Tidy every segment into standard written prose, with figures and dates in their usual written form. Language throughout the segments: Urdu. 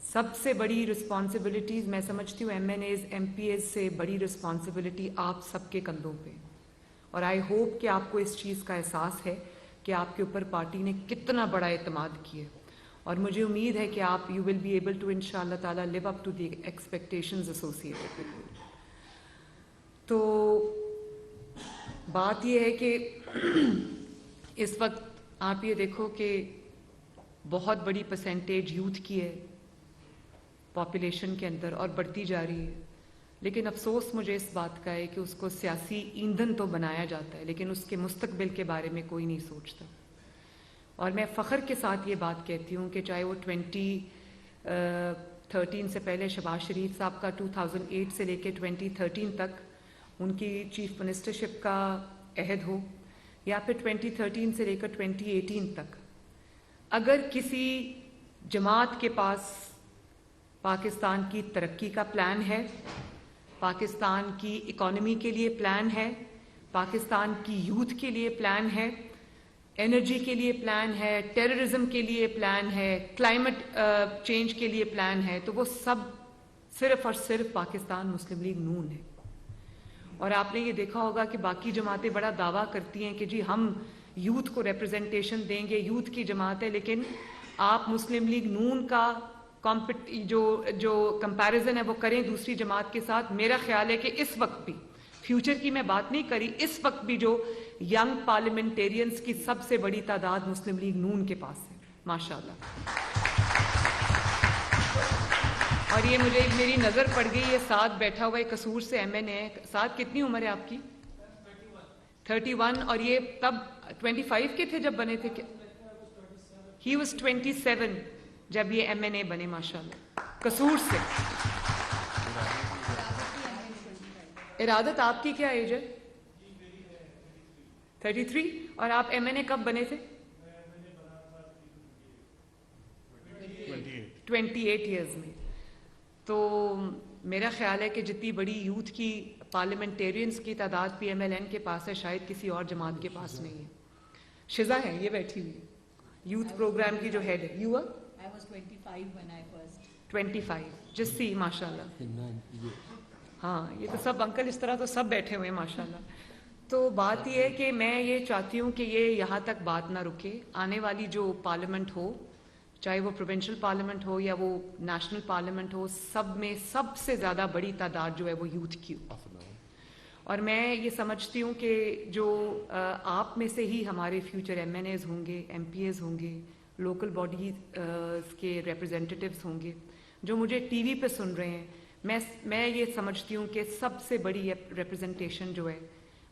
سب سے بڑی رسپانسبلٹیز میں سمجھتی ہوں M N As M P As سے بڑی رسپانسبلٹی آپ سب کے کندھوں پہ، اور آئی ہوپ کہ آپ کو اس چیز کا احساس ہے کہ آپ کے اوپر پارٹی نے کتنا بڑا اعتماد کیا، اور مجھے امید ہے کہ آپ you will be able to ان شاء اللہ تعالیٰ live up to the expectations associated with it. تو بات یہ ہے کہ اس وقت آپ یہ دیکھو کہ بہت بڑی پرسنٹیج یوتھ کی ہے پاپولیشن کے اندر اور بڑھتی جا رہی ہے، لیکن افسوس مجھے اس بات کا ہے کہ اس کو سیاسی ایندھن تو بنایا جاتا ہے لیکن اس کے مستقبل کے بارے میں کوئی نہیں سوچتا۔ اور میں فخر کے ساتھ یہ بات کہتی ہوں کہ چاہے وہ 2013 سے پہلے شہباز شریف صاحب کا 2008 سے لے کے 2013 تک ان کی چیف منسٹرشپ کا عہد ہو، یا پھر 2013 سے لے کر 2018 تک، اگر کسی جماعت کے پاس پاکستان کی ترقی کا پلان ہے، پاکستان کی اکانومی کے لیے پلان ہے، پاکستان کی یوتھ کے لیے پلان ہے، انرجی کے لیے پلان ہے، ٹیررزم کے لیے پلان ہے، کلائمیٹ چینج کے لیے پلان ہے، تو وہ سب صرف اور صرف پاکستان مسلم لیگ نون ہے۔ اور آپ نے یہ دیکھا ہوگا کہ باقی جماعتیں بڑا دعویٰ کرتی ہیں کہ جی ہم یوتھ کو ریپرزنٹیشن دیں گے، یوتھ کی جماعت ہے، لیکن آپ مسلم لیگ نون کا جو کمپیریزن ہے وہ کریں دوسری جماعت کے ساتھ، میرا خیال ہے کہ اس وقت بھی، فیوچر کی میں بات نہیں کری، اس وقت بھی جو ینگ پارلیمنٹیرینز کی سب سے بڑی تعداد مسلم لیگ نون کے پاس ہے ماشاءاللہ۔ اور یہ مجھے میری نظر پڑ گئی، یہ ساتھ بیٹھا ہوا ہے قصور سے ایم این اے، ساتھ کتنی عمر ہے آپ کی؟ 31۔ اور یہ تب 25 کے تھے جب بنے تھے کیا؟ ہی واز 27 جب یہ ایم این اے بنے ماشاءاللہ قصور سے۔ ارادت آپ کی کیا ایج ہے؟ 33۔ اور آپ ایم این اے کب بنے تھے؟ 28 ایئرز میں۔ تو میرا خیال ہے کہ جتنی بڑی یوتھ کی پارلیمنٹیرینز کی تعداد پی ایم ایل این کے پاس ہے شاید کسی اور جماعت کے پاس نہیں ہے۔ شزا ہے یہ بیٹھی ہوئی یوتھ پروگرام کی جو ہیڈ ہے۔ You are? I was 25 when I first. 25 جسی ماشاءاللہ۔ ہاں یہ تو سب انکل اس طرح تو سب بیٹھے ہوئے ہیں ماشاءاللہ۔ تو بات یہ ہے کہ میں یہ چاہتی ہوں کہ یہ یہاں تک بات نہ رکے، آنے والی جو پارلیمنٹ ہو، چاہے وہ پروونشل پارلیمنٹ ہو یا وہ نیشنل پارلیمنٹ ہو، سب میں سب سے زیادہ بڑی تعداد جو ہے وہ یوتھ کی ہو۔ اور میں یہ سمجھتی ہوں کہ جو آپ میں سے ہی ہمارے فیوچر ایم این ایز ہوں گے، ایم پی ایز ہوں گے، لوکل باڈیز کے ریپرزینٹیٹیوز ہوں گے، جو مجھے ٹی وی پہ سن رہے ہیں، میں یہ سمجھتی ہوں کہ سب سے بڑی ریپرزنٹیشن جو ہے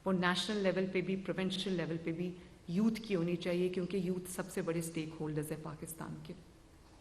وہ نیشنل لیول پہ بھی پروونشل لیول پہ بھی یوتھ کی ہونی چاہیے، کیونکہ یوتھ سب سے بڑے سٹیک ہولڈرز ہے پاکستان کے۔